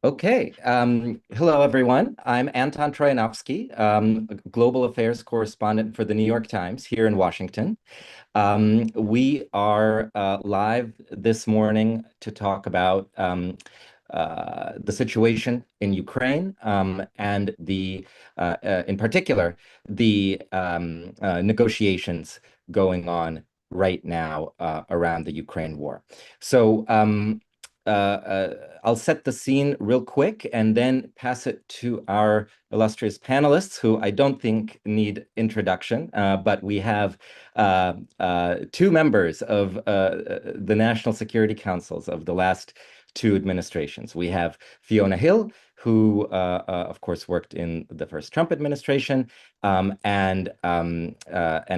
Okay. Hello, everyone. I'm Anton Troyanovsky, Global Affairs Correspondent for the New York Times here in Washington. We are live this morning to talk about the situation in Ukraine and in particular, the negotiations going on right now around the Ukraine war. So I'll set the scene real quick and then pass it to our illustrious panelists, who I don't think need introduction, but we have two members of the National Security Councils of the last two administrations. We have Fiona Hill, who, of course, worked in the first Trump administration, and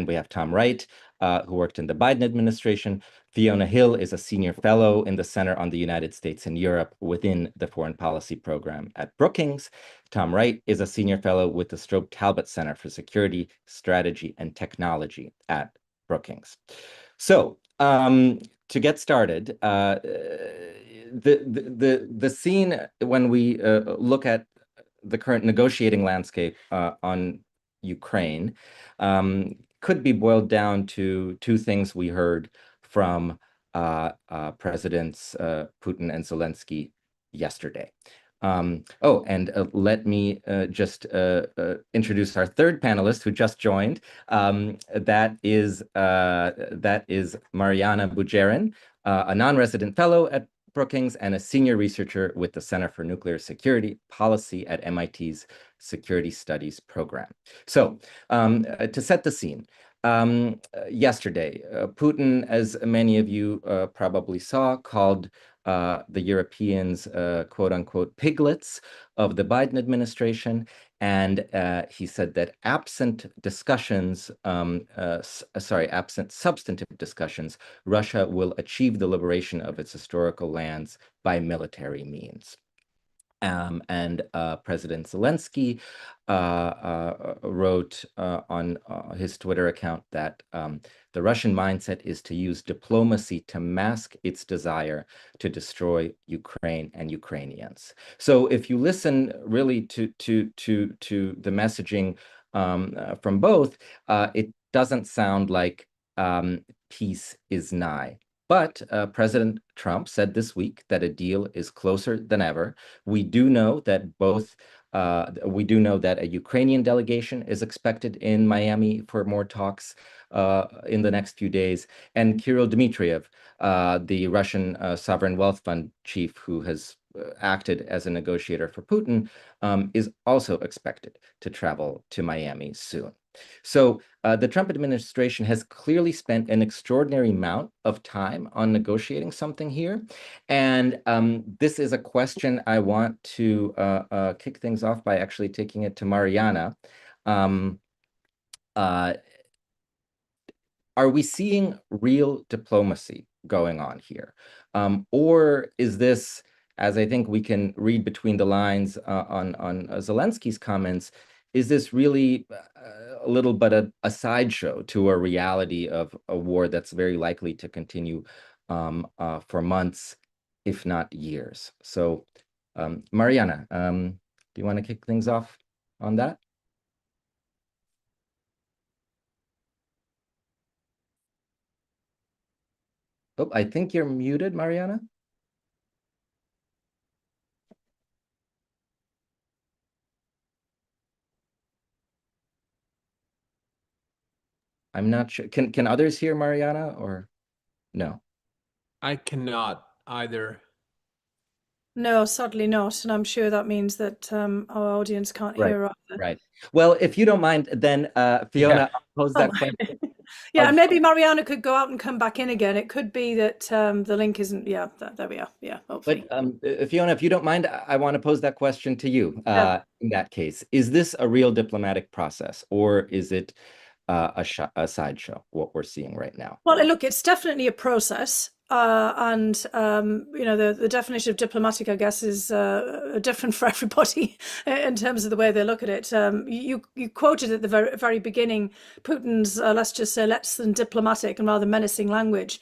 we have Tom Wright, who worked in the Biden administration. Fiona Hill is a senior fellow in the Center on the United States and Europe within the Foreign Policy Program at Brookings. Tom Wright is a senior fellow with the Strobe Talbot Center for Security, Strategy, and Technology at Brookings. So, to get started, the scene when we look at the current negotiating landscape on Ukraine could be boiled down to two things we heard from Presidents Putin and Zelenskyy yesterday. Let me just introduce our third panelist who just joined. That is Mariana Bujerin, a non-resident fellow at Brookings and a senior researcher with the Center for Nuclear Security Policy at MIT's Security Studies program. So to set the scene, yesterday, Putin, as many of you probably saw, called the Europeans, quote unquote, piglets of the Biden administration. And he said that absent substantive discussions, Russia will achieve the liberation of its historical lands by military means. President Zelenskyy wrote on his Twitter account that the Russian mindset is to use diplomacy to mask its desire to destroy Ukraine and Ukrainians. So if you listen really to the messaging from both, it doesn't sound like peace is nigh. But President Trump said this week that a deal is closer than ever. We do know that a Ukrainian delegation is expected in Miami for more talks in the next few days. And Kirill Dmitriev, the Russian sovereign wealth fund chief who has acted as a negotiator for Putin, is also expected to travel to Miami soon. So the Trump administration has clearly spent an extraordinary amount of time on negotiating something here. And this is a question I want to kick things off by actually taking it to Mariana. Are we seeing real diplomacy going on here? Or is this, as I think we can read between the lines on Zelenskyy's comments, is this really a little bit a sideshow to a reality of a war that's very likely to continue for months, if not years? So, Mariana, do you want to kick things off on that? Oh, I think you're muted, Mariana. I'm not sure. Can others hear Mariana or no? I cannot either. No, sadly not. And I'm sure that means that our audience can't hear either. Right. Well, if you don't mind, then Fiona, I'll pose that question. Yeah, and maybe Mariana could go out and come back in again. It could be that the link isn't. Yeah, there we are. Yeah, hopefully. But Fiona, if you don't mind, I want to pose that question to you. In that case, is this a real diplomatic process, or is it a sideshow, what we're seeing right now? Well, look, it's definitely a process. The definition of diplomatic, I guess, is different for everybody in terms of the way they look at it. You quoted at the very beginning Putin's, let's just say, less than diplomatic and rather menacing language.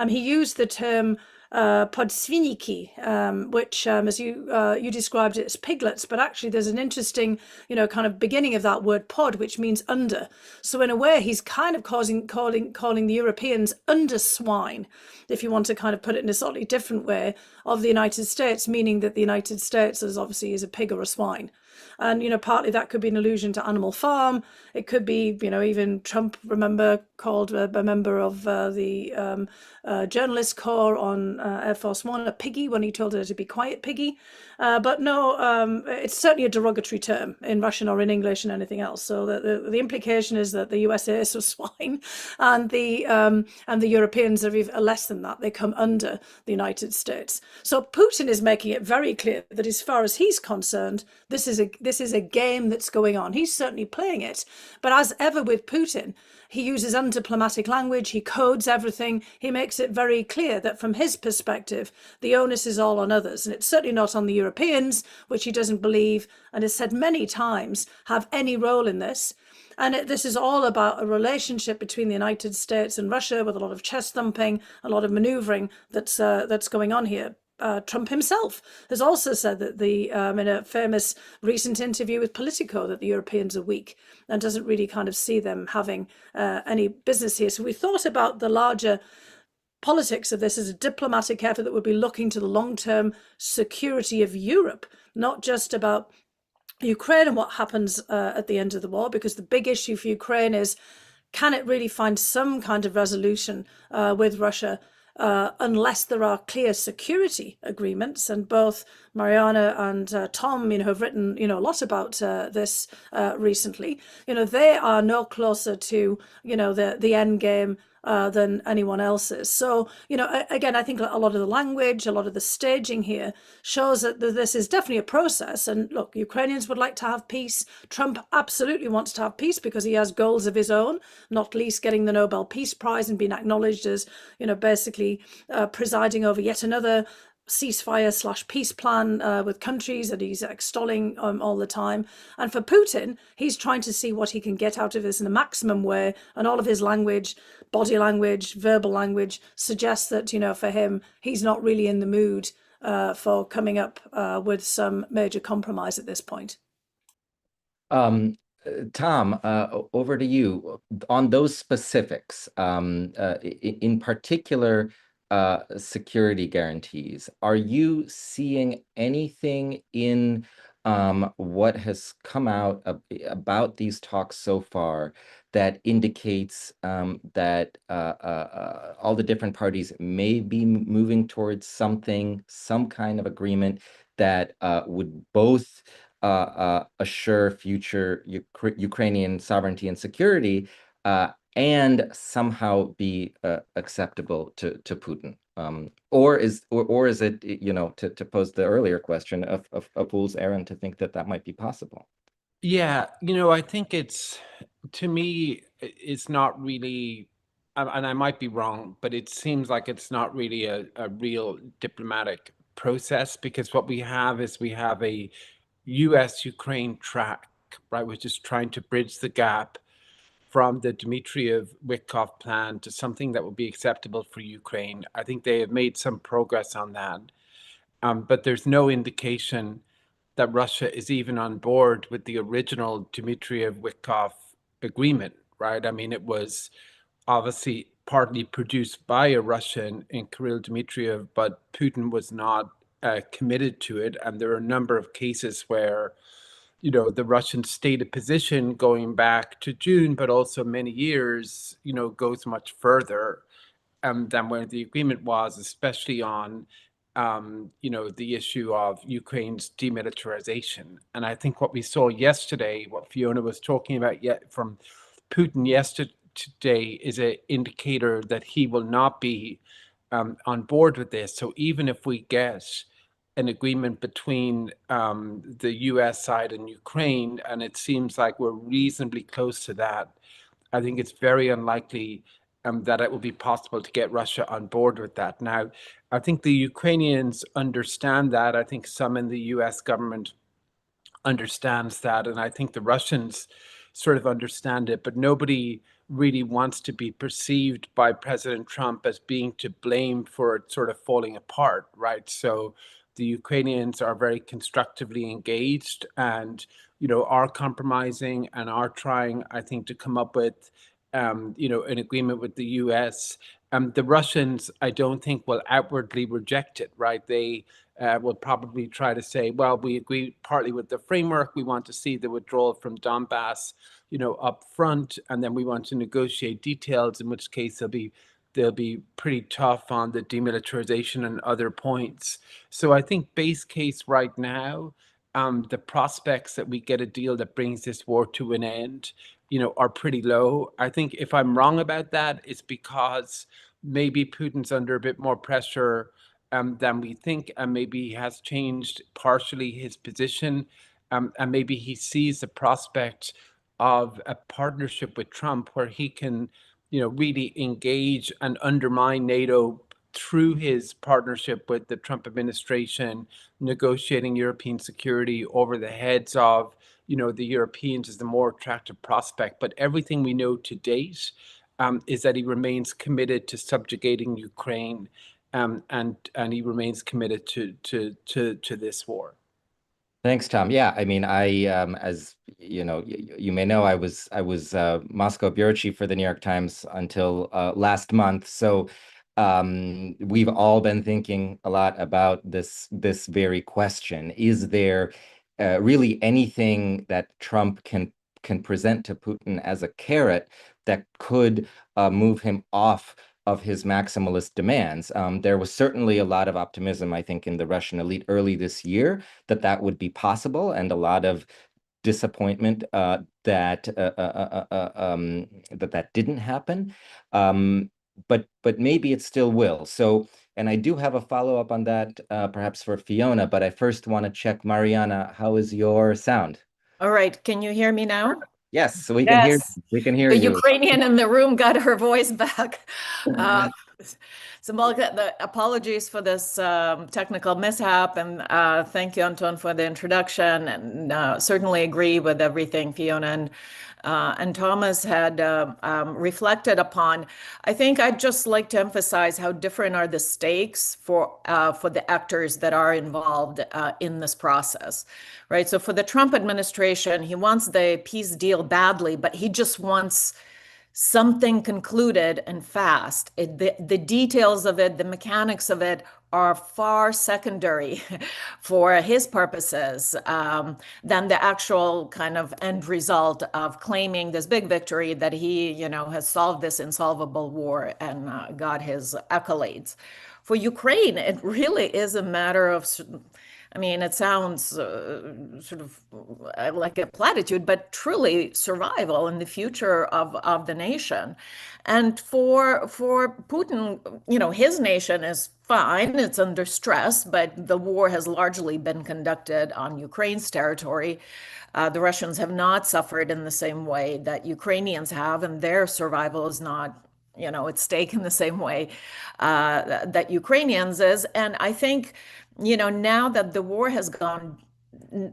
He used the term podsviniki, which, as you described it as piglets, but actually there's an interesting, kind of beginning of that word pod, which means under. So in a way, he's kind of calling the Europeans under swine, if you want to kind of put it in a slightly different way, of the United States, meaning that the United States is a pig or a swine. And, partly that could be an allusion to Animal Farm. It could be, even Trump, remember, called a member of the journalist corps on Air Force One a piggy when he told her to be quiet, piggy. But no, it's certainly a derogatory term in Russian or in English and anything else. So the implication is that the USA is a swine, and the Europeans are less than that. They come under the United States. So Putin is making it very clear that, as far as he's concerned, this is a game that's going on. He's certainly playing it, but as ever with Putin, he uses undiplomatic language. He codes everything. He makes it very clear that from his perspective, the onus is all on others, and it's certainly not on the Europeans, which he doesn't believe, and has said many times, have any role in this. And this is all about a relationship between the United States and Russia, with a lot of chest thumping, a lot of maneuvering that's going on here. Trump himself has also said that in a famous recent interview with Politico, that the Europeans are weak and doesn't really kind of see them having any business here. So we thought about the larger politics of this as a diplomatic effort that would be looking to the long-term security of Europe, not just about Ukraine and what happens at the end of the war, because the big issue for Ukraine is, can it really find some kind of resolution with Russia unless there are clear security agreements? And both Mariana and Tom, have written, a lot about this recently. They are no closer to, the end game than anyone else is. So, again, I think a lot of the language, a lot of the staging here shows that this is definitely a process. And look, Ukrainians would like to have peace. Trump absolutely wants to have peace because he has goals of his own, not least getting the Nobel Peace Prize and being acknowledged as, basically presiding over yet another ceasefire/peace plan with countries that he's extolling all the time. And for Putin, he's trying to see what he can get out of this in the maximum way, and all of his language, body language, verbal language, suggests that, for him, he's not really in the mood for coming up with some major compromise at this point. Tom, over to you on those specifics. In particular, security guarantees. Are you seeing anything in what has come out about these talks so far that indicates that all the different parties may be moving towards some kind of agreement that would both assure future Ukrainian sovereignty and security, and somehow be acceptable to Putin, or is it, to pose the earlier question of a fool's errand to think that might be possible? Yeah, I think to me, it's not really, and I might be wrong, but it seems like it's not really a real diplomatic process, because what we have is a US-Ukraine track, right, which is trying to bridge the gap from the Dmitriev-Witkoff plan to something that would be acceptable for Ukraine. I think they have made some progress on that, but there's no indication that Russia is even on board with the original Dmitriev-Witkoff agreement, right? I mean, it was obviously partly produced by a Russian in Kirill Dmitriev, but Putin was not committed to it. And there are a number of cases where, the Russian stated position going back to June, but also many years, goes much further than where the agreement was, especially on, the issue of Ukraine's demilitarization. And I think what we saw yesterday, what Fiona was talking about yet from Putin yesterday, is an indicator that he will not be on board with this. So even if we get an agreement between the US side and Ukraine, and it seems like we're reasonably close to that, I think it's very unlikely that it will be possible to get Russia on board with that. Now, I think the Ukrainians understand that. I think some in the US government understands that. And I think the Russians sort of understand it, but nobody really wants to be perceived by President Trump as being to blame for it sort of falling apart, right? So the Ukrainians are very constructively engaged and, are compromising and are trying, I think, to come up with, an agreement with the US. The Russians, I don't think, will outwardly reject it, right? They will probably try to say, well, we agree partly with the framework. We want to see the withdrawal from Donbass, up front, and then we want to negotiate details, in which case they'll be pretty tough on the demilitarization and other points. So I think base case right now, the prospects that we get a deal that brings this war to an end, are pretty low. I think if I'm wrong about that, it's because maybe Putin's under a bit more pressure than we think, and maybe he has changed partially his position, and maybe he sees the prospect of a partnership with Trump where he can, really engage and undermine NATO through his partnership with the Trump administration, negotiating European security over the heads of, the Europeans is the more attractive prospect. But everything we know to date is that he remains committed to subjugating Ukraine, and he remains committed to this war. Thanks, Tom. Yeah, I mean, as you may know, I was Moscow bureau chief for the New York Times until last month. So we've all been thinking a lot about this very question. Is there really anything that Trump can present to Putin as a carrot that could move him off of his maximalist demands? There was certainly a lot of optimism, I think, in the Russian elite early this year that would be possible, and a lot of disappointment that didn't happen. But maybe it still will. So, and I do have a follow-up on that, perhaps for Fiona, but I first want to check, Mariana, how is your sound? All right, can you hear me now? Yes, so we can hear Yes. we can hear The you. Ukrainian in the room got her voice back. Symbolic, the apologies for this technical mishap, and thank you, Anton, for the introduction, and certainly agree with everything Fiona and Thomas had reflected upon. I think I'd just like to emphasize how different are the stakes for the actors that are involved in this process, right? So for the Trump administration, he wants the peace deal badly, but he just wants something concluded and fast. The details of it, the mechanics of it are far secondary for his purposes than the actual kind of end result of claiming this big victory that he, has solved this insolvable war and got his accolades. For Ukraine, it really is a matter of, it sounds sort of like a platitude, but truly survival and the future of the nation. And for Putin, his nation is fine, it's under stress, but the war has largely been conducted on Ukraine's territory. The Russians have not suffered in the same way that Ukrainians have, and their survival is not at stake in the same way that Ukrainians is. And I think, now that the war has gone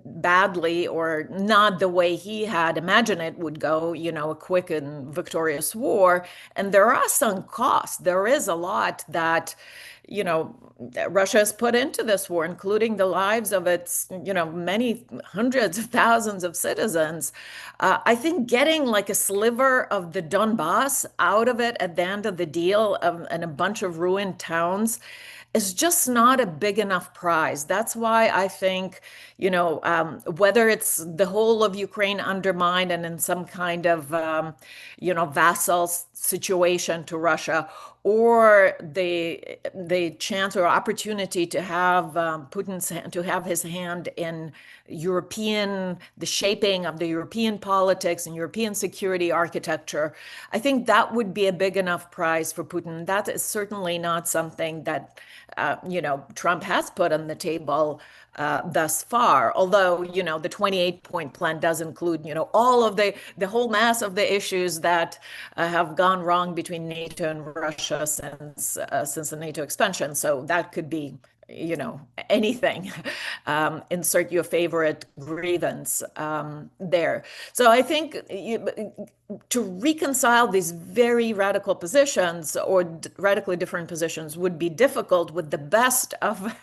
badly or not the way he had imagined it would go, a quick and victorious war, and there are some costs. There is a lot that, Russia has put into this war, including the lives of its, many hundreds of thousands of citizens. I think getting like a sliver of the Donbass out of it at the end of the deal and a bunch of ruined towns is just not a big enough prize. That's why I think, whether it's the whole of Ukraine undermined and in some kind of, vassal situation to Russia, or the chance or opportunity to have to have his hand in the shaping of the European politics and European security architecture, I think that would be a big enough prize for Putin. That is certainly not something that, Trump has put on the table thus far. Although, the 28-point plan does include, all of the whole mass of the issues that have gone wrong between NATO and Russia since the NATO expansion. So that could be anything. Insert your favorite grievance there. So I think to reconcile these very radical positions or radically different positions would be difficult with the best of,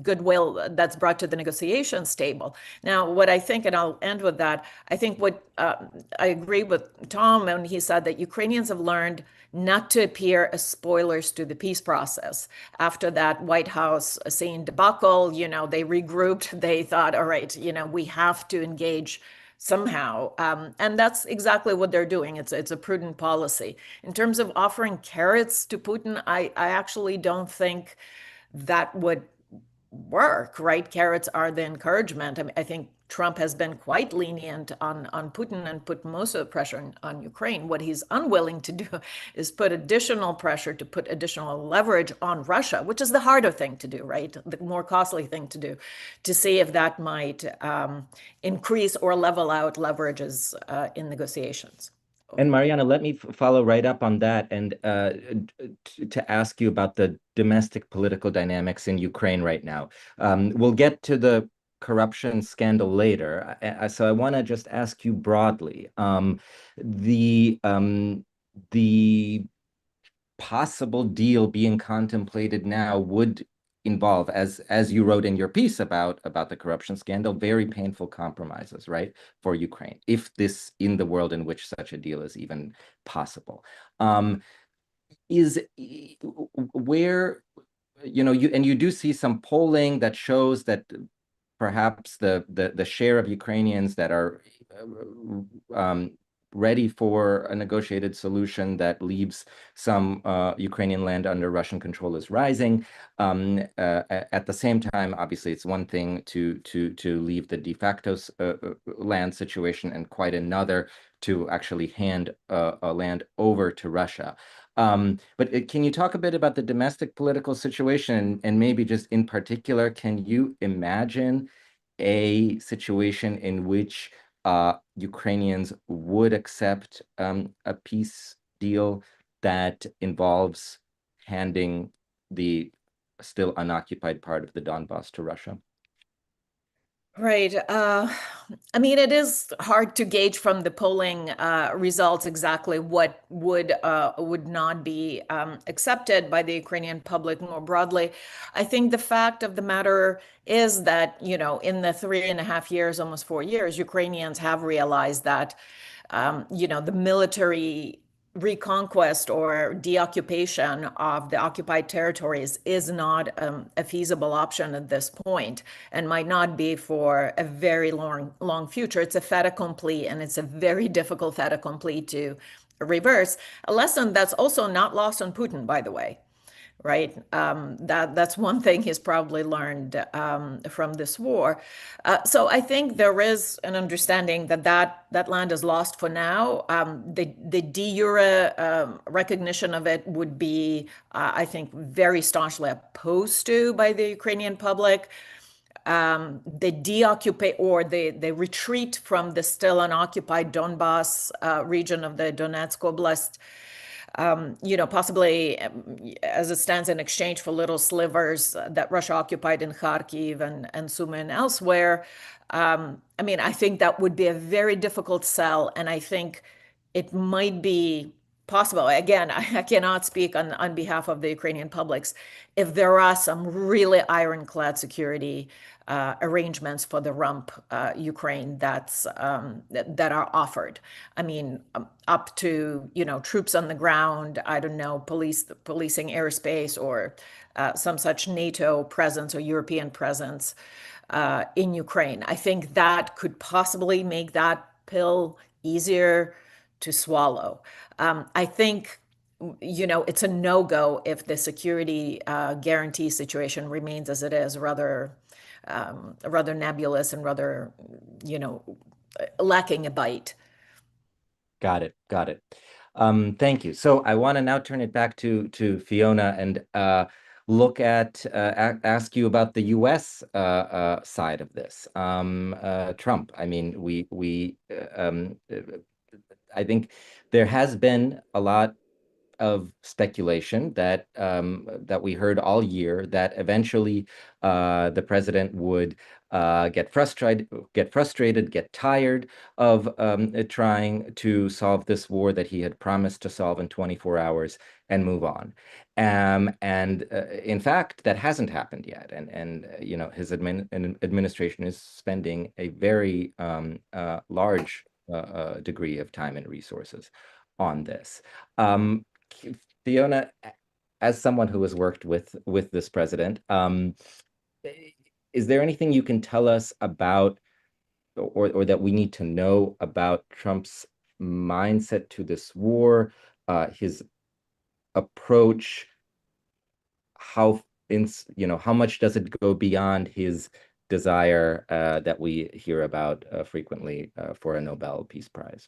goodwill that's brought to the negotiations table. Now, what I think, and I'll end with that, I think what I agree with Tom when he said that Ukrainians have learned not to appear as spoilers to the peace process. After that White House scene debacle, they regrouped. They thought, all right, we have to engage somehow. And that's exactly what they're doing. It's a prudent policy. In terms of offering carrots to Putin, I actually don't think that would work, right? Carrots are the encouragement. I think Trump has been quite lenient on Putin and put most of the pressure on Ukraine. What he's unwilling to do is put additional pressure, to put additional leverage on Russia, which is the harder thing to do, right? The more costly thing to do, to see if that might increase or level out leverages in negotiations. And Mariana, let me follow right up on that and to ask you about the domestic political dynamics in Ukraine right now. We'll get to the corruption scandal later. So I want to just ask you broadly, the possible deal being contemplated now would involve, as you wrote in your piece about the corruption scandal, very painful compromises, right, for Ukraine, if this in the world in which such a deal is even possible. Is where, you do see some polling that shows that perhaps the share of Ukrainians that are ready for a negotiated solution that leaves some Ukrainian land under Russian control is rising. At the same time, obviously, it's one thing to leave the de facto land situation and quite another to actually hand land over to Russia. But can you talk a bit about the domestic political situation, and maybe just in particular, can you imagine a situation in which Ukrainians would accept a peace deal that involves handing the still unoccupied part of the Donbass to Russia? Right. It is hard to gauge from the polling results exactly what would not be accepted by the Ukrainian public more broadly. I think the fact of the matter is that, in the 3.5 years, almost 4 years, Ukrainians have realized that, the military reconquest or deoccupation of the occupied territories is not a feasible option at this point, and might not be for a very long future. It's a fait accompli, and it's a very difficult fait accompli to reverse. A lesson that's also not lost on Putin, by the way. Right? That's one thing he's probably learned from this war. So I think there is an understanding that land is lost for now. The de jure recognition of it would be, I think, very staunchly opposed to by the Ukrainian public. The deoccupy or the retreat from the still unoccupied Donbass region of the Donetsk Oblast, possibly as it stands in exchange for little slivers that Russia occupied in Kharkiv and Sumy and elsewhere. I think that would be a very difficult sell, and I think it might be possible. Again, I cannot speak on behalf of the Ukrainian publics. If there are some really ironclad security arrangements for the rump Ukraine that are offered. Up to, troops on the ground, I don't know, policing airspace or some such NATO presence or European presence in Ukraine. I think that could possibly make that pill easier to swallow. I think, it's a no-go if the security guarantee situation remains as it is, rather nebulous and rather, lacking a bite. Got it. Thank you. So I want to now turn it back to Fiona and look at ask you about the U.S. Side of this. Trump. I think there has been a lot of speculation that that we heard all year, that eventually the president would get frustrated, get tired of trying to solve this war that he had promised to solve in 24 hours and move on. And in fact, that hasn't happened yet. And you know, his administration is spending a very large degree of time and resources on this. Fiona, as someone who has worked with this president, is there anything you can tell us about, or that we need to know about Trump's mindset to this war, his approach, how much does it go beyond his desire that we hear about frequently for a Nobel Peace Prize?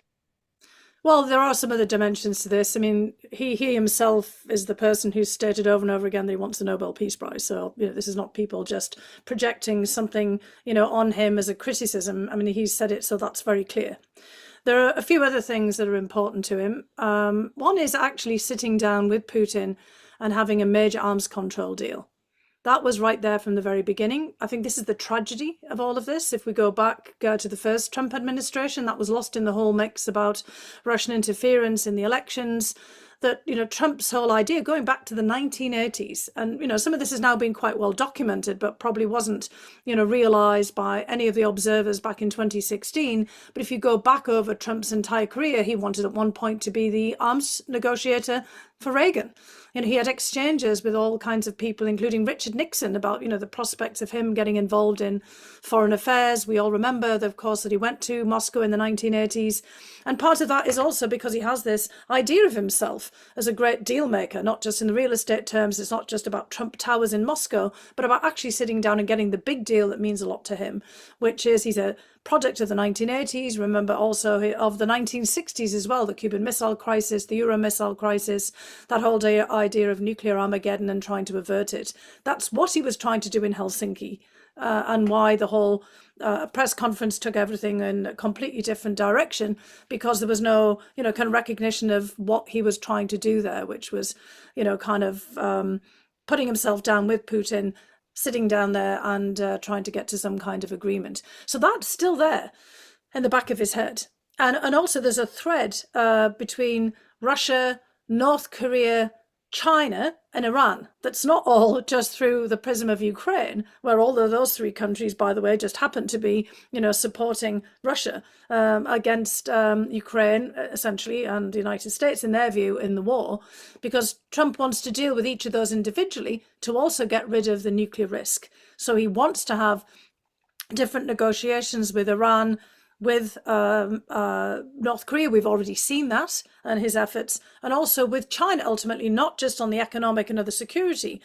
Well, there are some other dimensions to this. I mean, he himself is the person who's stated over and over again that he wants a Nobel Peace Prize. So, you know, this is not people just projecting something, you know, on him as a criticism. I mean, he's said it, so that's very clear. There are a few other things that are important to him. One is actually sitting down with Putin and having a major arms control deal. That was right there from the very beginning. I think this is the tragedy of all of this. If we go back to the first Trump administration, that was lost in the whole mix about Russian interference in the elections. That, you know, Trump's whole idea going back to the 1980s, and, you know, some of this has now been quite well documented, but probably wasn't, you know, realized by any of the observers back in 2016. But if you go back over Trump's entire career, he wanted at one point to be the arms negotiator for Reagan. You know, he had exchanges with all kinds of people, including Richard Nixon, about, you know, the prospects of him getting involved in foreign affairs. We all remember, of course, that he went to Moscow in the 1980s. And part of that is also because he has this idea of himself as a great deal maker, not just in the real estate terms. It's not just about Trump Towers in Moscow, but about actually sitting down and getting the big deal that means a lot to him, which is he's a product of the 1980s. Remember also of the 1960s as well, the Cuban Missile Crisis, the Euro Missile Crisis, that whole idea of nuclear Armageddon and trying to avert it. That's what he was trying to do in Helsinki, and why the whole press conference took everything in a completely different direction, because there was no, you know, kind of recognition of what he was trying to do there, which was, you know, kind of putting himself down with Putin, sitting down there and trying to get to some kind of agreement. So that's still there in the back of his head. And also there's a thread between Russia, North Korea, China and Iran that's not all just through the prism of Ukraine, where all of those three countries, by the way, just happen to be, you know, supporting Russia against Ukraine, essentially, and the United States, in their view, in the war, because Trump wants to deal with each of those individually to also get rid of the nuclear risk. So he wants to have different negotiations with Iran, with North Korea. We've already seen that and his efforts, and also with China, ultimately, not just on the economic and other security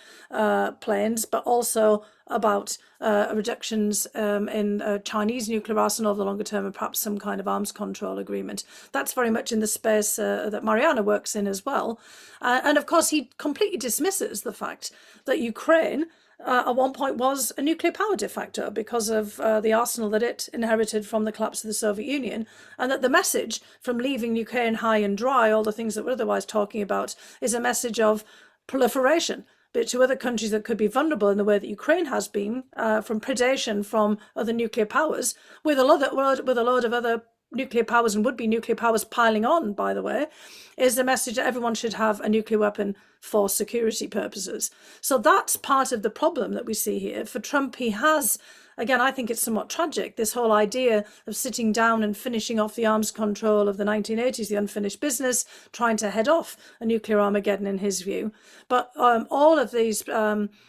planes, but also about reductions in Chinese nuclear arsenal over the longer term, and perhaps some kind of arms control agreement. That's very much in the space that Mariana works in as well. And of course, he completely dismisses the fact that Ukraine at one point was a nuclear power de facto because of the arsenal that it inherited from the collapse of the Soviet Union, and that the message from leaving Ukraine high and dry, all the things that we're otherwise talking about, is a message of proliferation, but to other countries that could be vulnerable in the way that Ukraine has been from predation from other nuclear powers, with a load of other nuclear powers and would-be nuclear powers piling on, by the way, is the message that everyone should have a nuclear weapon for security purposes. So that's part of the problem that we see here. For Trump, he has, again, I think it's somewhat tragic, this whole idea of sitting down and finishing off the arms control of the 1980s, the unfinished business, trying to head off a nuclear Armageddon in his view. But all of these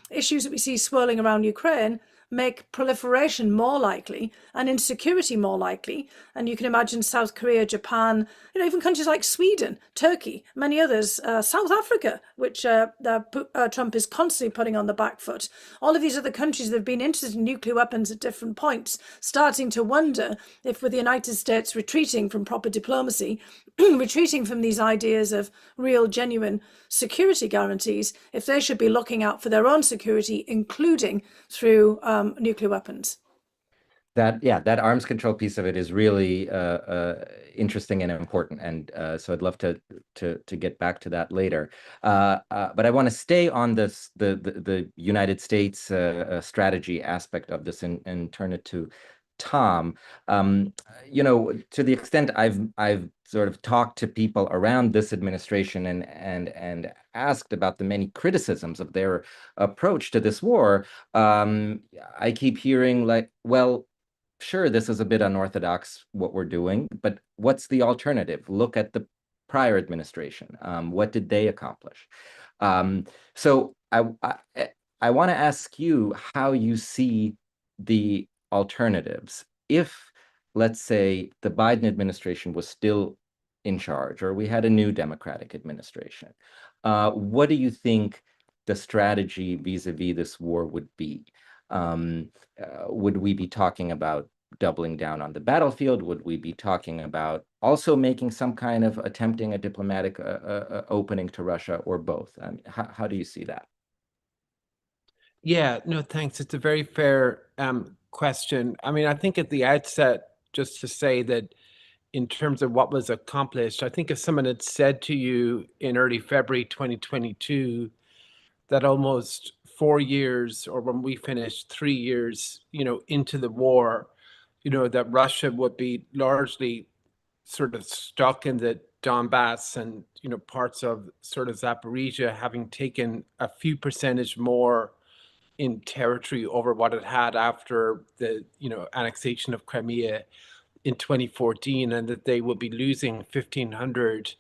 issues that we see swirling around Ukraine make proliferation more likely and insecurity more likely. And you can imagine South Korea, Japan, you know, even countries like Sweden, Turkey, many others, South Africa, which Trump is constantly putting on the back foot. All of these other countries that have been interested in nuclear weapons at different points, starting to wonder if, with the United States retreating from proper diplomacy, retreating from these ideas of real, genuine security guarantees, if they should be looking out for their own security, including through nuclear weapons. That arms control piece of it is really interesting and important, and so I'd love to get back to that later. But I want to stay on the United States strategy aspect of this and turn it to Tom. To the extent I've sort of talked to people around this administration and asked about the many criticisms of their approach to this war, I keep hearing like, well, sure, this is a bit unorthodox what we're doing, but what's the alternative? Look at the prior administration. What did they accomplish? So I want to ask you how you see the alternatives. If, let's say, the Biden administration was still in charge, or we had a new Democratic administration, what do you think the strategy vis-a-vis this war would be? Would we be talking about doubling down on the battlefield? Would we be talking about also making some kind of attempting a diplomatic opening to Russia, or both? How do you see that? Yeah, no, thanks. It's a very fair question. I mean, I think at the outset, just to say that in terms of what was accomplished, I think if someone had said to you in early February 2022 that almost 4 years, or when we finished 3 years, into the war, that Russia would be largely sort of stuck in the Donbass and, parts of sort of Zaporizhia, having taken a few percentage more in territory over what it had after the, annexation of Crimea in 2014, and that they would be losing 1,500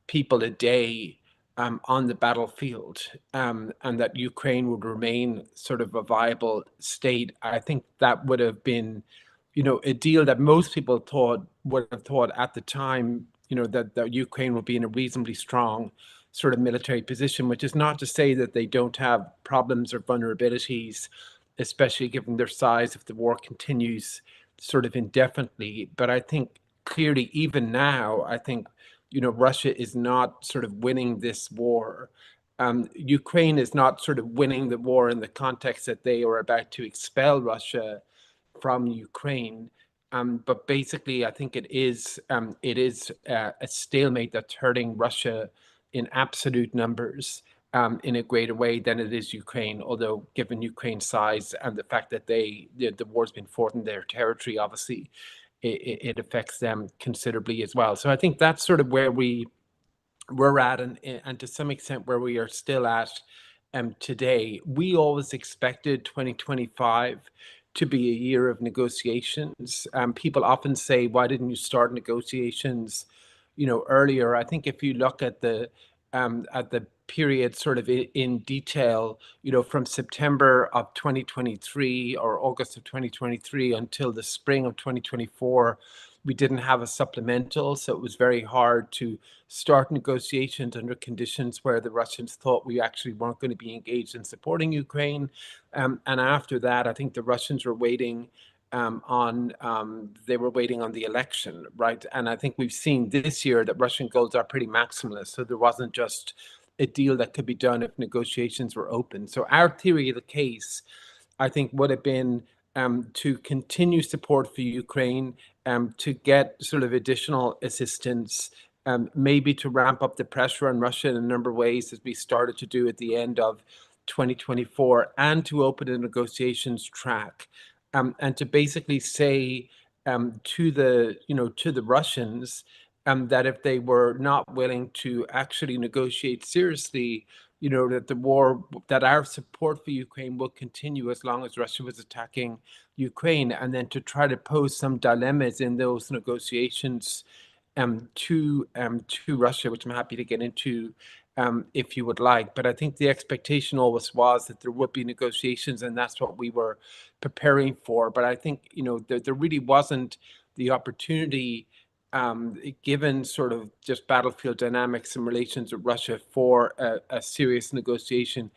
people a day on the battlefield, and that Ukraine would remain sort of a viable state. I think that would have been, a deal that most people would have thought at the time, that Ukraine would be in a reasonably strong sort of military position, which is not to say that they don't have problems or vulnerabilities, especially given their size if the war continues sort of indefinitely. But I think clearly, even now, I think, Russia is not sort of winning this war. Ukraine is not sort of winning the war in the context that they are about to expel Russia from Ukraine. But basically, I think it is a stalemate that's hurting Russia in absolute numbers in a greater way than it is Ukraine. Although, given Ukraine's size and the fact that the war's been fought in their territory, obviously, it affects them considerably as well. So I think that's sort of where we're at, and to some extent where we are still at today. We always expected 2025 to be a year of negotiations. People often say, why didn't you start negotiations, earlier? I think if you look at the period sort of in detail, from September of 2023 or August of 2023 until the spring of 2024, we didn't have a supplemental, so it was very hard to start negotiations under conditions where the Russians thought we actually weren't going to be engaged in supporting Ukraine. And after that, I think the Russians were waiting they were waiting on the election, right? And I think we've seen this year that Russian goals are pretty maximalist, so there wasn't just a deal that could be done if negotiations were open. So our theory of the case, I think, would have been to continue support for Ukraine, to get sort of additional assistance, maybe to ramp up the pressure on Russia in a number of ways, as we started to do at the end of 2024, and to open a negotiations track, and to basically say to the Russians that if they were not willing to actually negotiate seriously, that our support for Ukraine will continue as long as Russia was attacking Ukraine, and then to try to pose some dilemmas in those negotiations to Russia, which I'm happy to get into if you would like. But I think the expectation always was that there would be negotiations, and that's what we were preparing for. But I think, there really wasn't the opportunity, given sort of just battlefield dynamics and relations with Russia, for a serious negotiation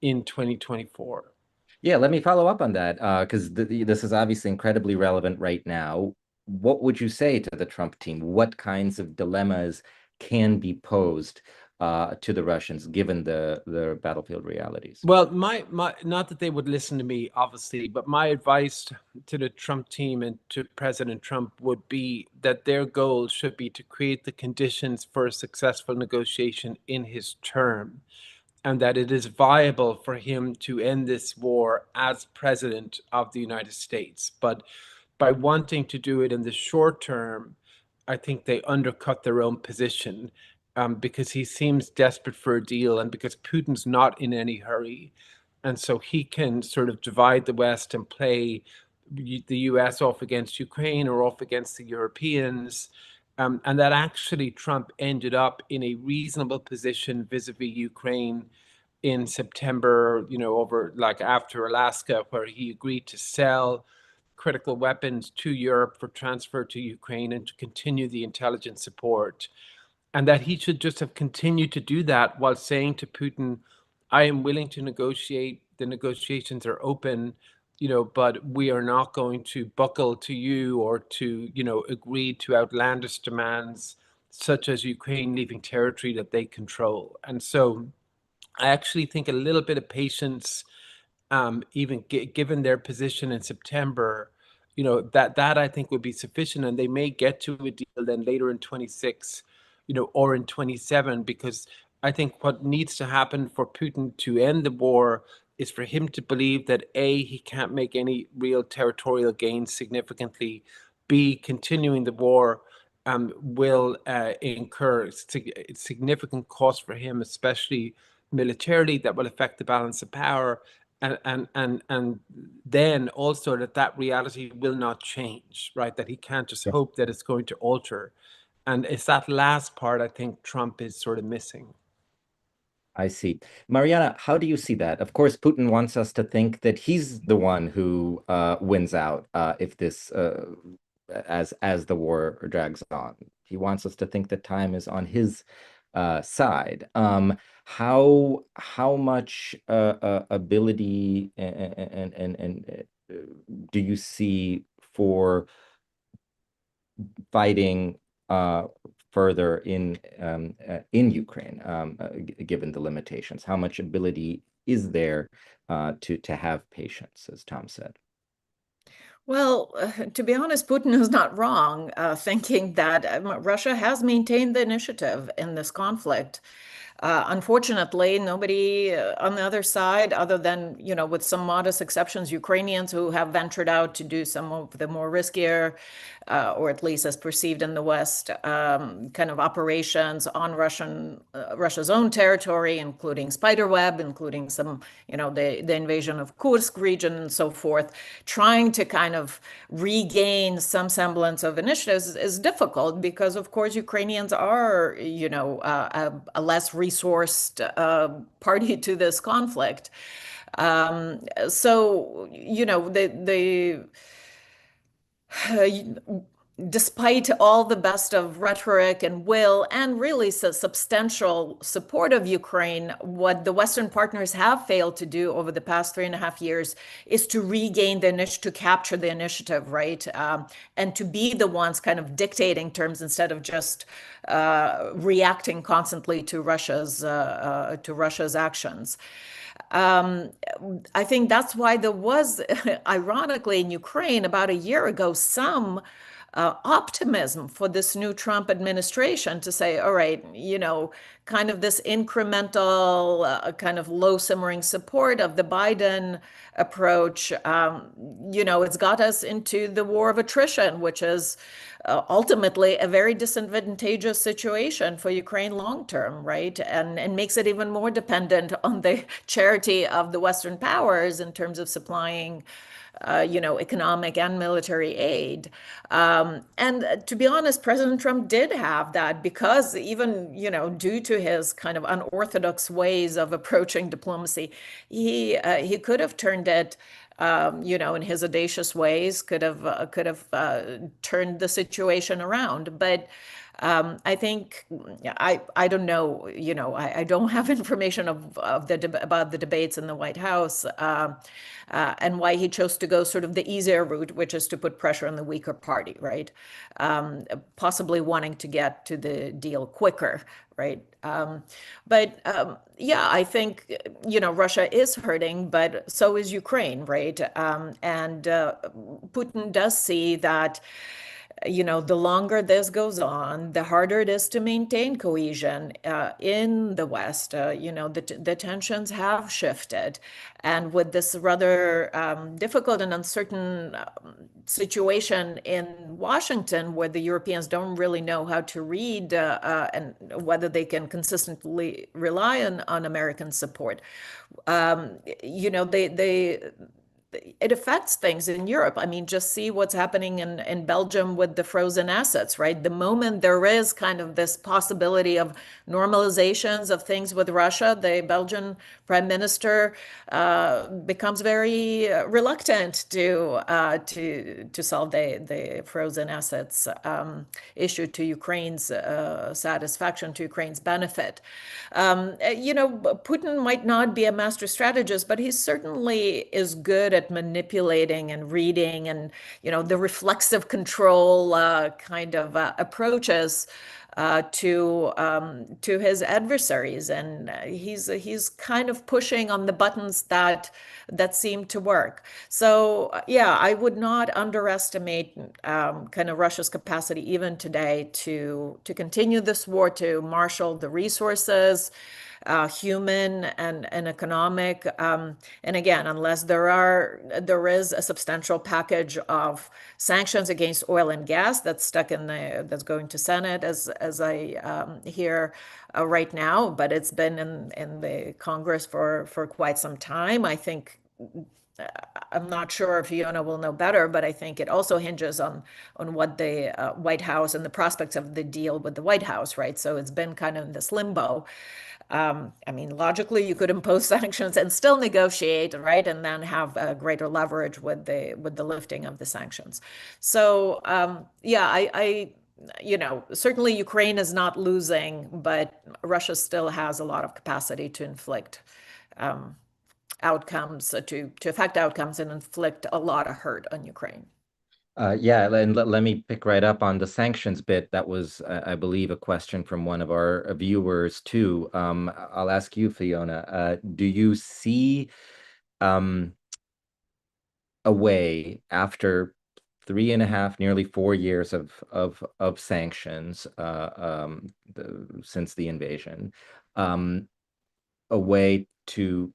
in 2024. Yeah, let me follow up on that, because this is obviously incredibly relevant right now. What would you say to the Trump team? What kinds of dilemmas can be posed to the Russians, given the battlefield realities? Well, my not that they would listen to me, obviously, but my advice to the Trump team and to President Trump would be that their goal should be to create the conditions for a successful negotiation in his term, and that it is viable for him to end this war as president of the United States. But by wanting to do it in the short term, I think they undercut their own position, because he seems desperate for a deal and because Putin's not in any hurry. And so he can sort of divide the West and play the US off against Ukraine or off against the Europeans. And that actually Trump ended up in a reasonable position vis-a-vis Ukraine in September, over like after Alaska, where he agreed to sell critical weapons to Europe for transfer to Ukraine and to continue the intelligence support. And that he should just have continued to do that while saying to Putin, I am willing to negotiate. The negotiations are open, but we are not going to buckle to you or to, agree to outlandish demands such as Ukraine leaving territory that they control. And so I actually think a little bit of patience, even given their position in September, that I think would be sufficient, and they may get to a deal then later in 26, or in 27, because I think what needs to happen for Putin to end the war is for him to believe that A, he can't make any real territorial gains significantly, B, continuing the war will incur significant costs for him, especially militarily, that will affect the balance of power. And then also that reality will not change, right? That he can't just hope that it's going to alter. And it's that last part I think Trump is sort of missing. I see. Mariana, how do you see that? Of course, Putin wants us to think that he's the one who wins out if this as the war drags on. He wants us to think that time is on his side. How much ability and do you see for fighting further in Ukraine, given the limitations? How much ability is there to have patience, as Tom said? Well, to be honest, Putin is not wrong, thinking that Russia has maintained the initiative in this conflict. Unfortunately, nobody on the other side, other than, with some modest exceptions, Ukrainians who have ventured out to do some of the more riskier, or at least as perceived in the West, kind of operations on Russia's own territory, including Spiderweb, including some, the invasion of Kursk region and so forth, trying to kind of regain some semblance of initiatives is difficult because, of course, Ukrainians are, a less resourced party to this conflict. So, despite all the best of rhetoric and will and really substantial support of Ukraine, what the Western partners have failed to do over the past 3.5 years is to regain the initiative, to capture the initiative, right? And to be the ones kind of dictating terms instead of just reacting constantly to Russia's actions. I think that's why there was, ironically, in Ukraine about a year ago, some optimism for this new Trump administration to say, all right, kind of this incremental, kind of low simmering support of the Biden approach, it's got us into the war of attrition, which is ultimately a very disadvantageous situation for Ukraine long term, right? And makes it even more dependent on the charity of the Western powers in terms of supplying economic and military aid. And to be honest, President Trump did have that because even, due to his kind of unorthodox ways of approaching diplomacy, he could have turned it, in his audacious ways, could have turned the situation around. But I think I don't know. I don't have information about the debates in the White House and why he chose to go sort of the easier route, which is to put pressure on the weaker party, right? Possibly wanting to get to the deal quicker, right? Yeah, I think, Russia is hurting, but so is Ukraine, right? And Putin does see that the longer this goes on, the harder it is to maintain cohesion in the West. The tensions have shifted. And with this rather difficult and uncertain situation in Washington, where the Europeans don't really know how to read and whether they can consistently rely on American support, it affects things in Europe. I mean, just see what's happening in Belgium with the frozen assets, right? The moment there is kind of this possibility of normalizations of things with Russia, the Belgian prime minister becomes very reluctant to solve the frozen assets issue to Ukraine's satisfaction, to Ukraine's benefit. Putin might not be a master strategist, but he certainly is good at manipulating and reading and, the reflexive control kind of approaches to his adversaries, and he's kind of pushing on the buttons that seem to work. So yeah, I would not underestimate kind of Russia's capacity even today to continue this war, to marshal the resources, human and economic. And again, unless there is a substantial package of sanctions against oil and gas that's that's going to Senate as I hear right now, but it's been in the Congress for quite some time. I think I'm not sure if Fiona will know better, but I think it also hinges on what the White House and the prospects of the deal with the White House, right? So it's been kind of in this limbo. I mean, logically, you could impose sanctions and still negotiate, right, and then have a greater leverage with the lifting of the sanctions. So yeah, I certainly Ukraine is not losing, but Russia still has a lot of capacity to inflict outcomes, to affect outcomes and inflict a lot of hurt on Ukraine. Yeah, and let me pick right up on the sanctions bit. That was, I believe, a question from one of our viewers too. I'll ask you, Fiona. Do you see a way after 3.5, nearly 4 years of sanctions since the invasion, a way to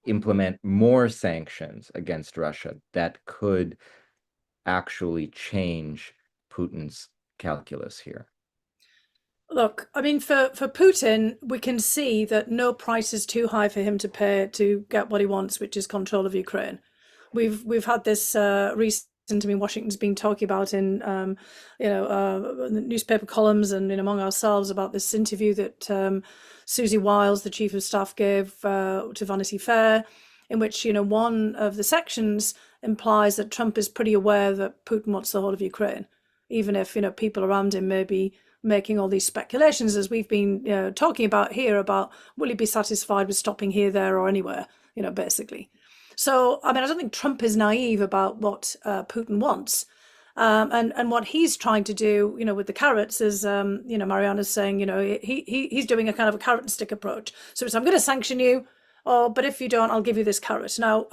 implement more sanctions against Russia that could actually change Putin's calculus here? Look, I mean, for Putin, we can see that no price is too high for him to pay to get what he wants, which is control of Ukraine. We've had this recent. I mean, Washington's been talking about in newspaper columns and among ourselves about this interview that Susie Wiles, the chief of staff, gave to Vanity Fair, in which one of the sections implies that Trump is pretty aware that Putin wants the whole of Ukraine, even if people around him may be making all these speculations, as we've been talking about here, about will he be satisfied with stopping here, there, or anywhere, basically. So, I mean, I don't think Trump is naive about what Putin wants. And what he's trying to do, with the carrots is, Mariana's saying, he's doing a kind of a carrot and stick approach. So it's, I'm going to sanction you, but if you don't, I'll give you this carrot. Now,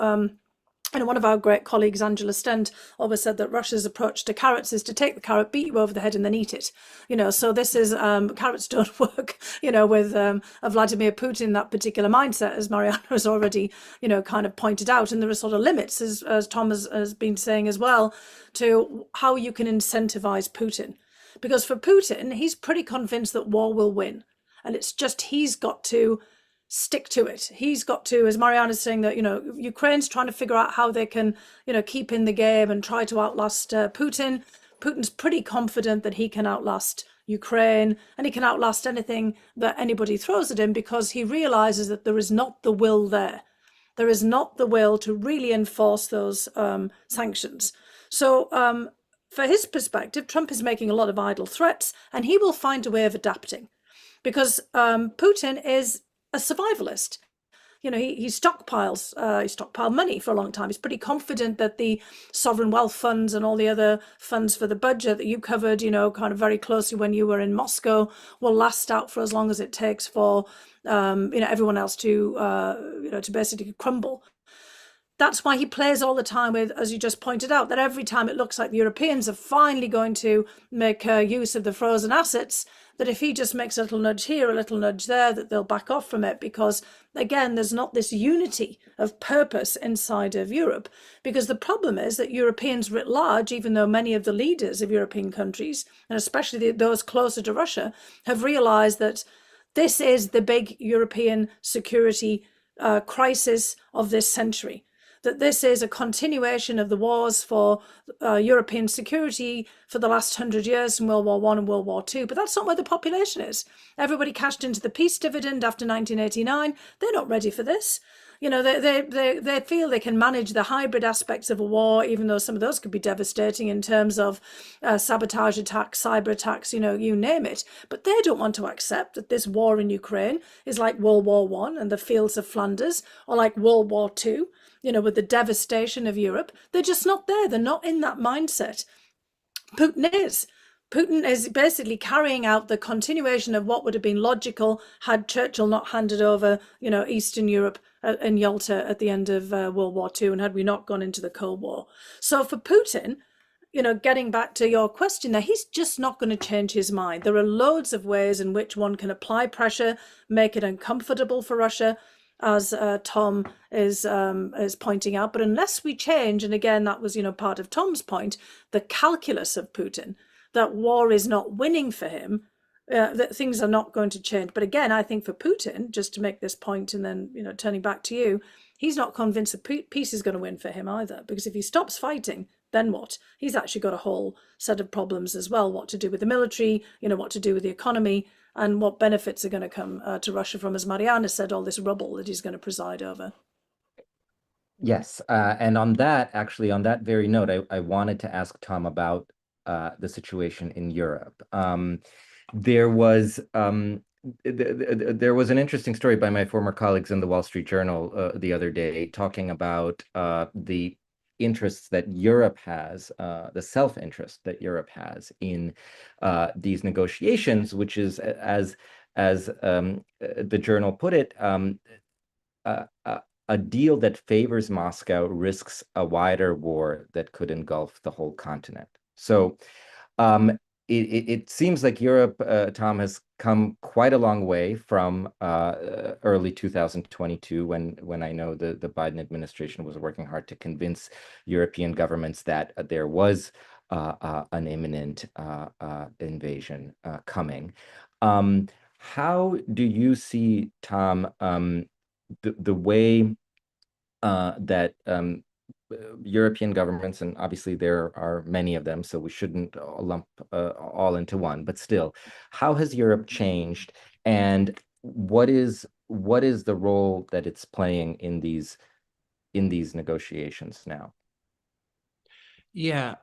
one of our great colleagues, Angela Stent, always said that Russia's approach to carrots is to take the carrot, beat you over the head, and then eat it. So this is carrots don't work. With Vladimir Putin, that particular mindset, as Mariana has already, kind of pointed out, and there are sort of limits, as Tom has been saying as well, to how you can incentivize Putin, because for Putin, he's pretty convinced that war will win, and it's just he's got to stick to it. He's got to, as Mariana's saying, that Ukraine's trying to figure out how they can keep in the game and try to outlast Putin. Putin's pretty confident that he can outlast Ukraine, and he can outlast anything that anybody throws at him, because he realizes that there is not the will there. There is not the will to really enforce those sanctions. So for his perspective, Trump is making a lot of idle threats, and he will find a way of adapting, because Putin is a survivalist. he stockpiled money for a long time. He's pretty confident that the sovereign wealth funds and all the other funds for the budget that you covered, kind of very closely when you were in Moscow, will last out for as long as it takes for everyone else to to basically crumble. That's why he plays all the time with, as you just pointed out, that every time it looks like the Europeans are finally going to make use of the frozen assets, that if he just makes a little nudge here, a little nudge there, that they'll back off from it. Because, again, there's not this unity of purpose inside of Europe. Because the problem is that Europeans writ large, even though many of the leaders of European countries, and especially those closer to Russia, have realized that this is the big European security crisis of this century. That this is a continuation of the wars for European security for the last 100 years in World War I and World War II. But that's not where the population is. Everybody cashed into the peace dividend after 1989. They're not ready for this. They feel they can manage the hybrid aspects of a war, even though some of those could be devastating in terms of sabotage attacks, cyber attacks, you name it. But they don't want to accept that this war in Ukraine is like World War I and the fields of Flanders, or like World War II, with the devastation of Europe. They're just not there. They're not in that mindset. Putin is. Putin is basically carrying out the continuation of what would have been logical had Churchill not handed over, Eastern Europe in Yalta at the end of World War II, and had we not gone into the Cold War. So for Putin, getting back to your question there, he's just not going to change his mind. There are loads of ways in which one can apply pressure, make it uncomfortable for Russia, as Tom is pointing out. But unless we change, and again, that was, part of Tom's point, the calculus of Putin, that war is not winning for him, that things are not going to change. But again, I think for Putin, just to make this point, and then, turning back to you, he's not convinced that peace is going to win for him either. Because if he stops fighting, then what? He's actually got a whole set of problems as well, what to do with the military, what to do with the economy, and what benefits are going to come to Russia from, as Mariana said, all this rubble that he's going to preside over. Yes, and on that very note, I wanted to ask Tom about the situation in Europe. There was an interesting story by my former colleagues in the Wall Street Journal the other day, talking about the interests that Europe has, the self-interest that Europe has in these negotiations, which is, as the journal put it, a deal that favors Moscow risks a wider war that could engulf the whole continent. So it seems like Europe, Tom, has come quite a long way from early 2022, when I know the Biden administration was working hard to convince European governments that there was an imminent invasion coming. How do you see, Tom, the way that European governments, and obviously there are many of them, so we shouldn't lump all into one, but still, how has Europe changed, and what is the role that it's playing in these negotiations now? Yeah,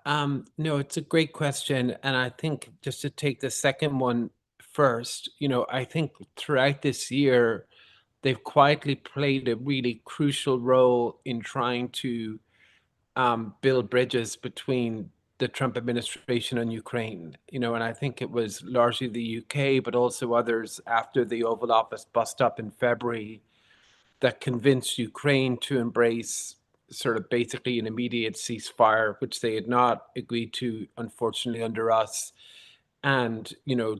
no, it's a great question. And I think just to take the second one first, I think throughout this year, they've quietly played a really crucial role in trying to build bridges between the Trump administration and Ukraine. And I think it was largely the UK, but also others after the Oval Office bust-up in February that convinced Ukraine to embrace sort of basically an immediate ceasefire, which they had not agreed to, unfortunately, under us, and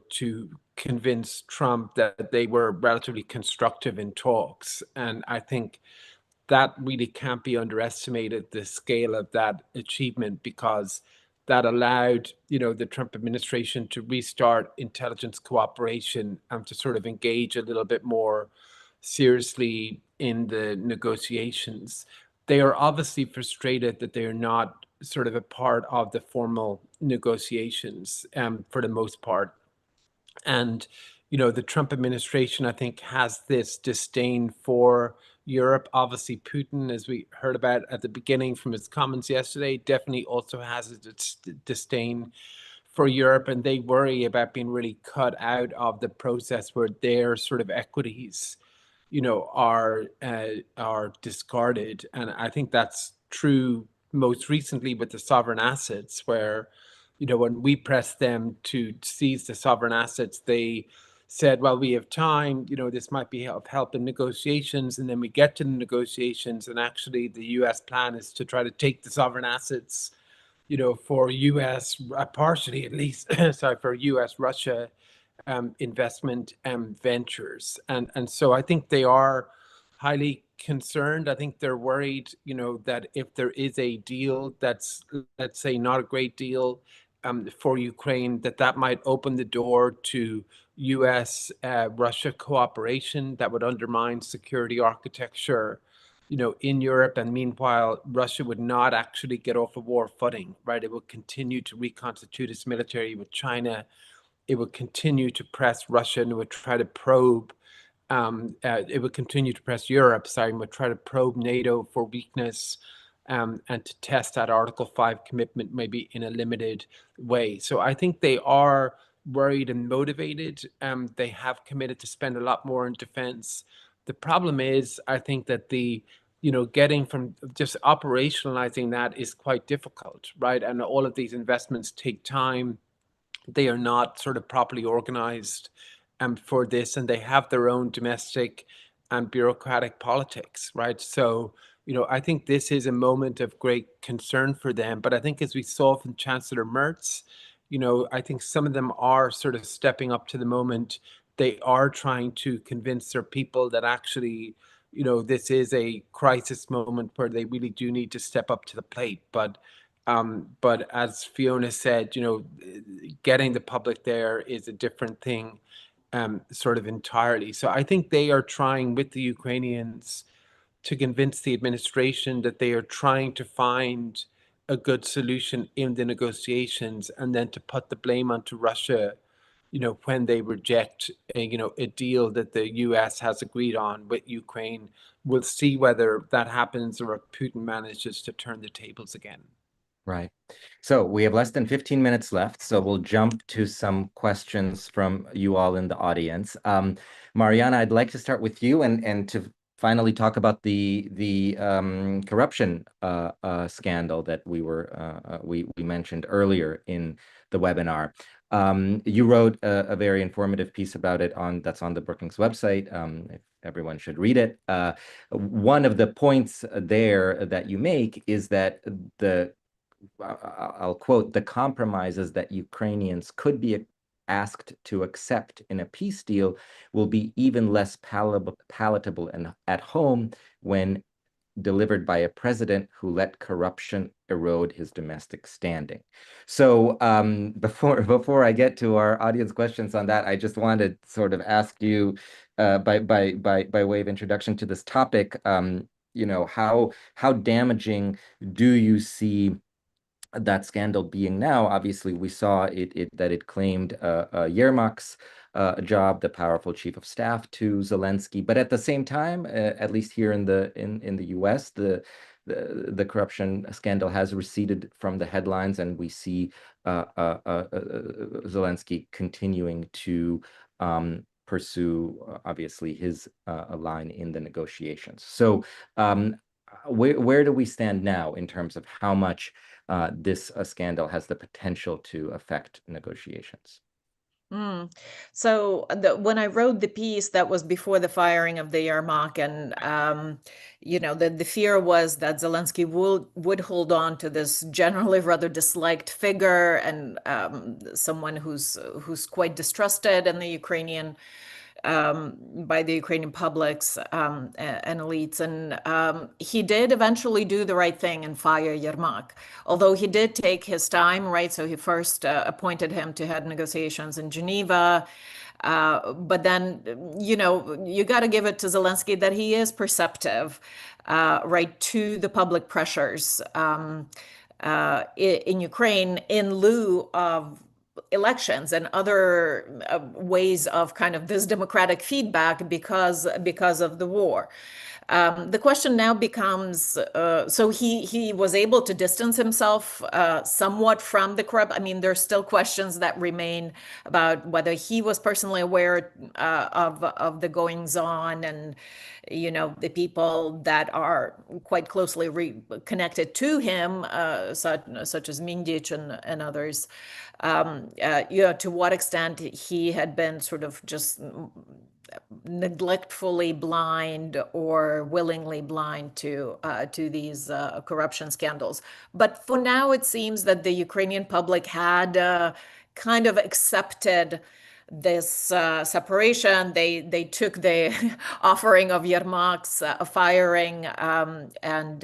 to convince Trump that they were relatively constructive in talks. And I think that really can't be underestimated, the scale of that achievement, because that allowed the Trump administration to restart intelligence cooperation and to sort of engage a little bit more seriously in the negotiations. They are obviously frustrated that they are not sort of a part of the formal negotiations for the most part. And, the Trump administration, I think, has this disdain for Europe. Obviously, Putin, as we heard about at the beginning from his comments yesterday, definitely also has a disdain for Europe, and they worry about being really cut out of the process where their sort of equities, are discarded. And I think that's true most recently with the sovereign assets, where, when we pressed them to seize the sovereign assets, they said, well, we have time, this might be of help in negotiations. And then we get to the negotiations, and actually the US plan is to try to take the sovereign assets, for US, partially at least, sorry, for US Russia investment ventures. And so I think they are highly concerned. I think they're worried, that if there is a deal that's, let's say, not a great deal for Ukraine, that might open the door to US Russia cooperation that would undermine security architecture, in Europe. And meanwhile, Russia would not actually get off a war footing, right? It would continue to reconstitute its military with China. It would continue to press Russia, and it would try to probe. It would continue to press Europe, and would try to probe NATO for weakness, and to test that Article 5 commitment maybe in a limited way. So I think they are worried and motivated. They have committed to spend a lot more in defense. The problem is, I think that getting from just operationalizing that is quite difficult, right? And all of these investments take time. They are not sort of properly organized for this, and they have their own domestic and bureaucratic politics, right? So, I think this is a moment of great concern for them. But I think, as we saw from Chancellor Merz, I think some of them are sort of stepping up to the moment. They are trying to convince their people that actually, this is a crisis moment where they really do need to step up to the plate. But as Fiona said, getting the public there is a different thing, sort of entirely. So I think they are trying with the Ukrainians to convince the administration that they are trying to find a good solution in the negotiations, and then to put the blame onto Russia, when they reject a deal that the US has agreed on with Ukraine. We'll see whether that happens, or if Putin manages to turn the tables again. Right. So we have less than 15 minutes left, so we'll jump to some questions from you all in the audience. Mariana, I'd like to start with you and to finally talk about the corruption scandal that we mentioned earlier in the webinar. You wrote a very informative piece about it that's on the Brookings website. Everyone should read it. One of the points there that you make is that I'll quote, the compromises that Ukrainians could be asked to accept in a peace deal will be even less palatable and at home when delivered by a president who let corruption erode his domestic standing. So before I get to our audience questions on that, I just wanted to sort of ask you by way of introduction to this topic, how damaging do you see that scandal being now? Obviously, we saw that it claimed Yermak's job, the powerful chief of staff to Zelenskyy. But at the same time, at least here in the US, the corruption scandal has receded from the headlines, and we see Zelenskyy continuing to pursue, obviously, his line in the negotiations. So where do we stand now in terms of how much this scandal has the potential to affect negotiations? So when I wrote the piece, that was before the firing of the Yermak, and the fear was that Zelenskyy would hold on to this generally rather disliked figure, and someone who's quite distrusted in the Ukrainian by the Ukrainian publics and elites. And he did eventually do the right thing and fire Yermak, although he did take his time, right? So he first appointed him to head negotiations in Geneva. But then, you got to give it to Zelenskyy that he is perceptive, right, to the public pressures in Ukraine in lieu of elections and other ways of kind of this democratic feedback because of the war. The question now becomes, so he was able to distance himself somewhat from the corrupt. I mean, there's still questions that remain about whether he was personally aware of the goings on, and the people that are quite closely connected to him, such as Mindic and others. To what extent he had been sort of just neglectfully blind or willingly blind to these corruption scandals. But for now, it seems that the Ukrainian public had kind of accepted this separation. They took the offering of Yermak's firing and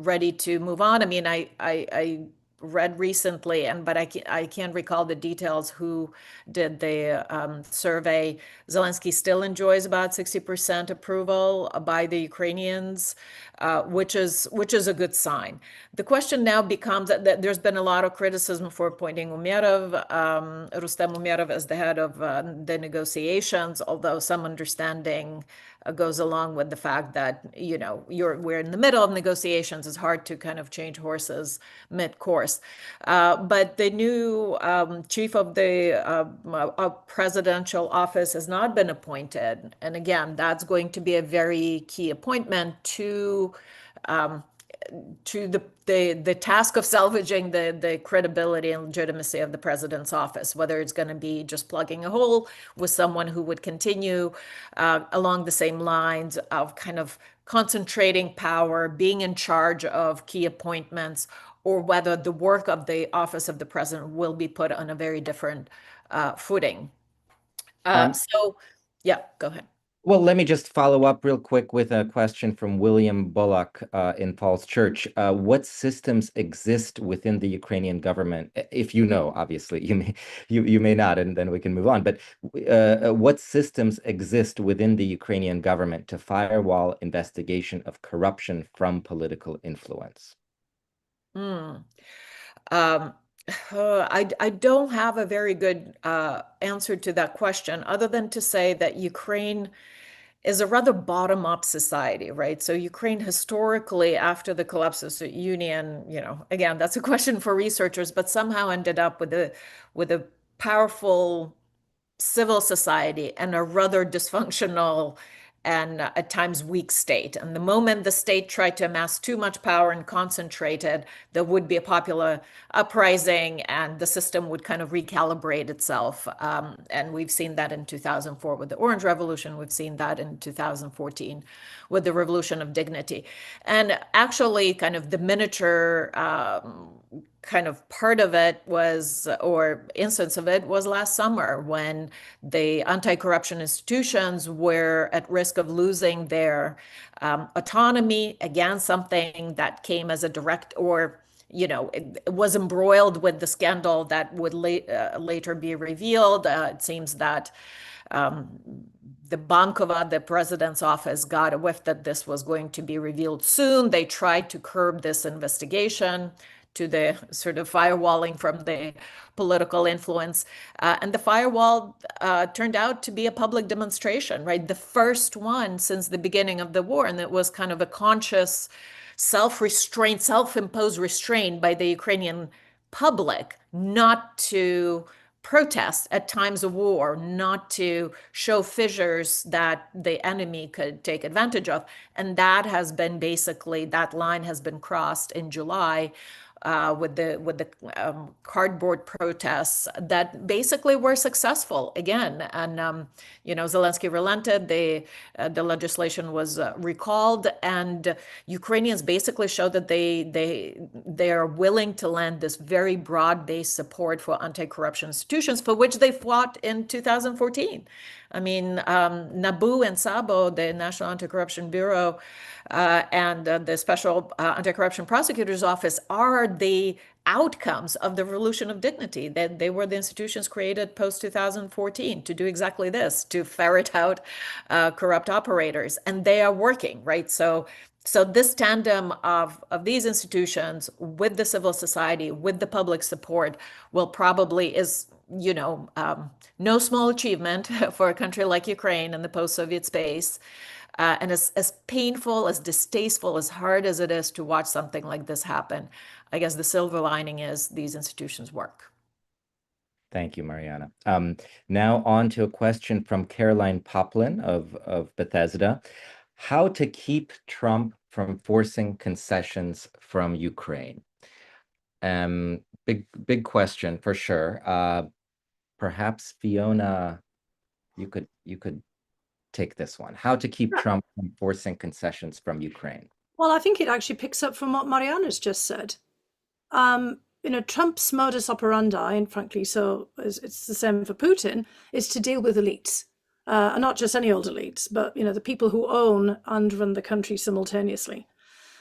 ready to move on. I mean, I read recently, but I can't recall the details who did the survey. Zelenskyy still enjoys about 60% approval by the Ukrainians, which is a good sign. The question now becomes that there's been a lot of criticism for appointing Rustem Umerov as the head of the negotiations, although some understanding goes along with the fact that we're in the middle of negotiations. It's hard to kind of change horses mid-course. But the new chief of the presidential office has not been appointed, and again, that's going to be a very key appointment to the task of salvaging the credibility and legitimacy of the president's office, whether it's going to be just plugging a hole with someone who would continue along the same lines of kind of concentrating power, being in charge of key appointments, or whether the work of the office of the president will be put on a very different footing. So, yeah, go ahead. Well, let me just follow up real quick with a question from William Bullock in Paul's Church. What systems exist within the Ukrainian government? If you know, obviously, you may not, and then we can move on. But what systems exist within the Ukrainian government to firewall investigation of corruption from political influence? I don't have a very good answer to that question, other than to say that Ukraine is a rather bottom-up society, right? So Ukraine historically, after the collapse of the Soviet Union, again, that's a question for researchers, but somehow ended up with a powerful civil society and a rather dysfunctional and at times weak state. And the moment the state tried to amass too much power and concentrate it, there would be a popular uprising and the system would kind of recalibrate itself. And we've seen that in 2004 with the Orange Revolution. We've seen that in 2014 with the Revolution of Dignity. And actually kind of the miniature kind of part of it was, or instance of it was last summer when the anti-corruption institutions were at risk of losing their autonomy, again, something that came as a direct or it was embroiled with the scandal that would later be revealed. It seems that the Bankova, the president's office, got a whiff that this was going to be revealed soon. They tried to curb this investigation to the sort of firewalling from the political influence. And the firewall turned out to be a public demonstration, right? The first one since the beginning of the war. And it was kind of a conscious self-restraint, self-imposed restraint by the Ukrainian public not to protest at times of war, not to show fissures that the enemy could take advantage of. And that has been basically, that line has been crossed in July with the cardboard protests that basically were successful again. And Zelenskyy relented. The legislation was recalled, and Ukrainians basically showed that they are willing to lend this very broad-based support for anti-corruption institutions, for which they fought in 2014. I mean, NABU and SABO, the National Anti-Corruption Bureau, and the Special Anti-Corruption Prosecutor's Office are the outcomes of the Revolution of Dignity. That they were the institutions created post-2014 to do exactly this, to ferret out corrupt operators. And they are working, right? So So this tandem of these institutions with the civil society, with the public support, will probably is, no small achievement for a country like Ukraine in the post-Soviet space. And as painful, as distasteful, as hard as it is to watch something like this happen, I guess the silver lining is these institutions work. Thank you, Mariana. Now on to a question from Caroline Poplin of Bethesda. How to keep Trump from forcing concessions from Ukraine? Big question for sure. Perhaps Fiona, you could take this one. How to keep Trump from forcing concessions from Ukraine? Well, I think it actually picks up from what Mariana's just said. Trump's modus operandi, and frankly, so it's the same for Putin, is to deal with elites. And not just any old elites, but the people who own and run the country simultaneously.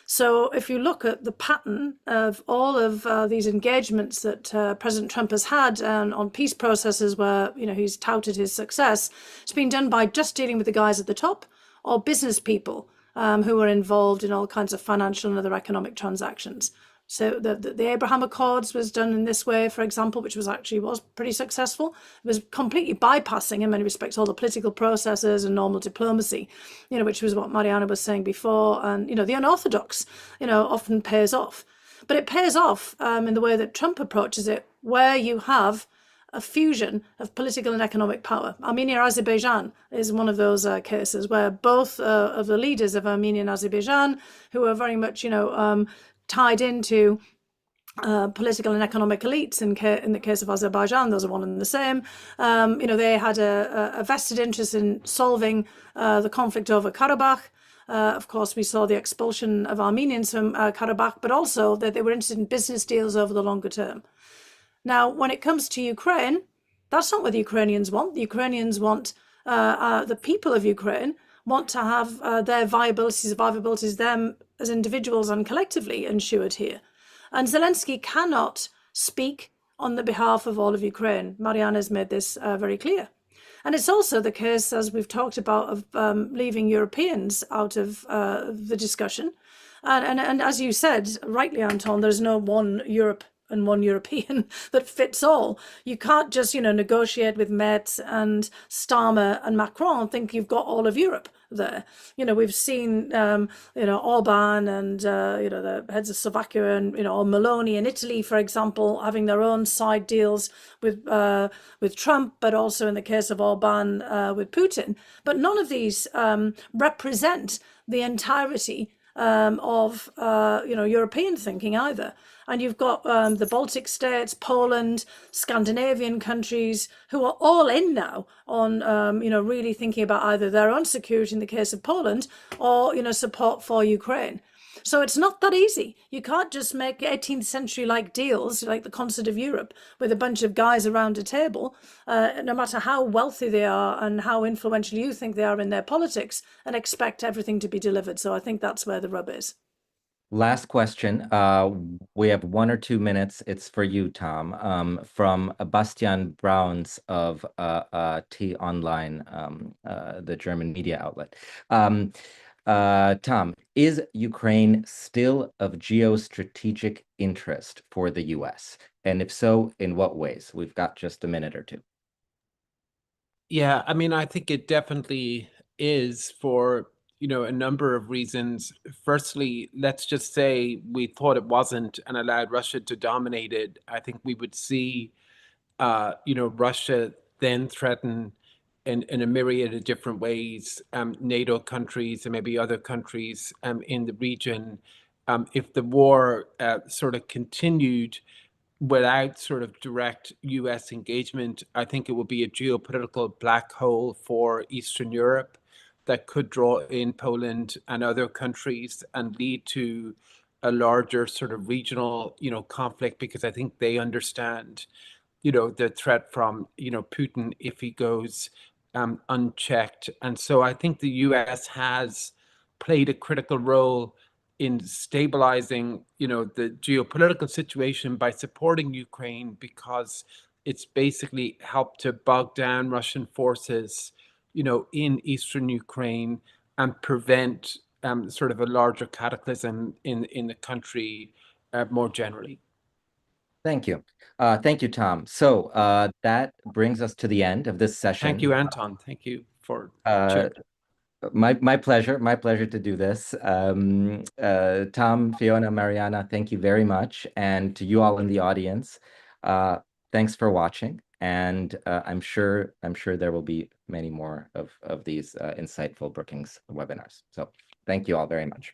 So if you look at the pattern of all of these engagements that President Trump has had on peace processes where he's touted his success, it's been done by just dealing with the guys at the top or business people who are involved in all kinds of financial and other economic transactions. So the Abraham Accords was done in this way, for example, which was pretty successful. It was completely bypassing, in many respects, all the political processes and normal diplomacy, which was what Mariana was saying before. And, the unorthodox, often pays off. But it pays off in the way that Trump approaches it, where you have a fusion of political and economic power. Armenia, Azerbaijan is one of those cases where both of the leaders of Armenia and Azerbaijan, who are very much, tied into political and economic elites. In the case of Azerbaijan, those are one and the same. They had a vested interest in solving the conflict over Karabakh. Of course, we saw the expulsion of Armenians from Karabakh, but also that they were interested in business deals over the longer term. Now, when it comes to Ukraine, that's not what the Ukrainians want. The Ukrainians want, the people of Ukraine want to have their viabilities, them as individuals and collectively ensured here. And Zelenskyy cannot speak on the behalf of all of Ukraine. Mariana's made this very clear. And it's also the case, as we've talked about, of leaving Europeans out of the discussion. And as you said, rightly, Anton, there's no one Europe and one European that fits all. You can't just, negotiate with Metz and Starmer and Macron and think you've got all of Europe there. We've seen, Orban and, the heads of Slovakia and, or Meloni in Italy, for example, having their own side deals with Trump, but also in the case of Orban with Putin. But none of these represent the entirety of European thinking either. And you've got the Baltic states, Poland, Scandinavian countries who are all in now on really thinking about either their own security in the case of Poland or support for Ukraine. So it's not that easy. You can't just make 18th century like deals like the Concert of Europe with a bunch of guys around a table, no matter how wealthy they are and how influential you think they are in their politics, and expect everything to be delivered. So I think that's where the rub is. Last question. We have 1 or 2 minutes. It's for you, Tom, from Bastian Browns of T-Online, the German media outlet. Tom, is Ukraine still of geostrategic interest for the US? And if so, in what ways? We've got just a minute or two. Yeah, I mean, I think it definitely is for a number of reasons. Firstly, let's just say we thought it wasn't and allowed Russia to dominate it. I think we would see, Russia then threaten in a myriad of different ways, NATO countries and maybe other countries in the region. If the war sort of continued without sort of direct US engagement, I think it would be a geopolitical black hole for Eastern Europe that could draw in Poland and other countries and lead to a larger sort of regional, conflict, because I think they understand, the threat from, Putin if he goes unchecked. And so I think the US has played a critical role in stabilizing, the geopolitical situation by supporting Ukraine, because it's basically helped to bog down Russian forces, in eastern Ukraine and prevent sort of a larger cataclysm in the country more generally. Thank you. Thank you, Tom. So that brings us to the end of this session. Thank you, Anton. Thank you for my pleasure. My pleasure to do this. Tom, Fiona, Mariana, thank you very much. And to you all in the audience, thanks for watching. And I'm sure there will be many more of these insightful Brookings webinars. So thank you all very much.